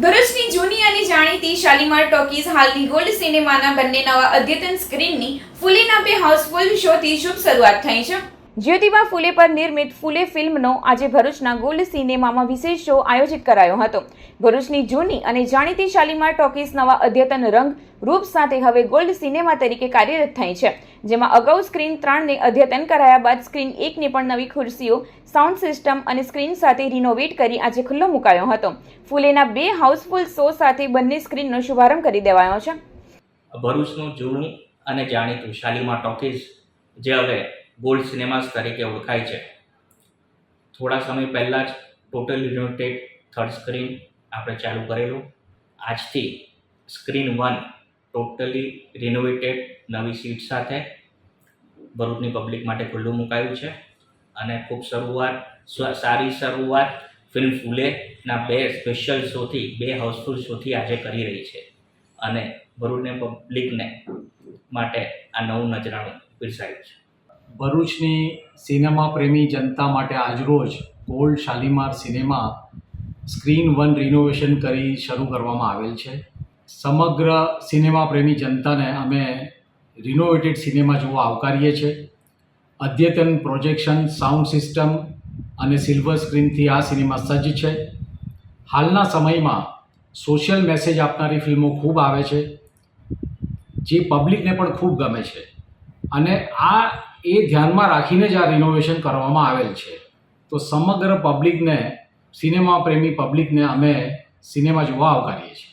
ભરૂચની જૂની અને જાણીતી શાલીમાર ટોકીઝ હાલની ગોલ્ડ સિનેમાના બંને નવા અદ્યતન સ્ક્રીનની ફૂલેના બે હાઉસફુલ શોથી શુભ શરૂઆત થઈ છે. જ્યોતિબા ફૂલે પર નિર્મિત ફૂલે ફિલ્મનો આજે ભરૂચના ગોલ્ડ સિનેમામાં વિશેષ શો આયોજિત કરાયો હતો. ભરૂચની જૂની અને જાણીતી શાલીમાર ટોકીઝ નવા અદ્યતન રંગ રૂપ સાથે હવે ગોલ્ડ સિનેમા તરીકે કાર્યરત થઈ છે, જેમાં અગાઉ સ્ક્રીન 3ને અદ્યતન કરાયા બાદ સ્ક્રીન 1ને પણ નવી ખુરશીઓ, સાઉન્ડ સિસ્ટમ અને સ્ક્રીન સાથે રિનોવેટ કરી આજે ખુલ્લો મુકાયો હતો. ફૂલેના બે હાઉસફુલ શો સાથે બંને સ્ક્રીનનો શુભારંભ કરી દેવાયો છે. ભરૂચનું જૂનું અને જાણીતું શાલીમાર ટોકીઝ જે હવે ગોલ્ડ સિનેમાસ તરીકે ઓળખાય છે, થોડા સમય પહેલાં જ ટોટલ રિનોવેટેડ થર્ડ સ્ક્રીન આપણે ચાલુ કરેલું. આજથી સ્ક્રીન 1 ટોટલી રિનોવેટેડ નવી સીટ સાથે ભરૂચની પબ્લિક માટે ખુલ્લું મુકાયું છે અને ખૂબ સારી શરૂઆત ફિલ્મ ફૂલેના બે સ્પેશિયલ શોથી, બે હાઉસફુલ શોથી આજે કરી રહી છે અને ભરૂચની પબ્લિકને માટે આ નવું નજરાણું પીરસાયું છે. ભરૂચની સિનેમા પ્રેમી જનતા માટે આજરોજ gold Shalimar cinema screen 1 renovation કરી શરૂ કરવામાં આવેલ છે. સમગ્ર સિનેમા પ્રેમી જનતાને અમે રિનોવેટેડ સિનેમા જોવા આવકારીએ છીએ. અદ્યતન પ્રોજેક્શન, સાઉન્ડ સિસ્ટમ અને સિલ્વર સ્ક્રીનથી આ સિનેમા સજ્જ છે. હાલના સમયમાં સોશિયલ મેસેજ આપનારી ફિલ્મો ખૂબ આવે છે, જે પબ્લિકને પણ ખૂબ ગમે છે અને એ ધ્યાનમાં રાખીને જ આ રિનોવેશન કરવામાં આવેલ છે. તો સમગ્ર પબ્લિકને, સિનેમા પ્રેમી પબ્લિકને અમે સિનેમા જોવા આવકારીએ છીએ.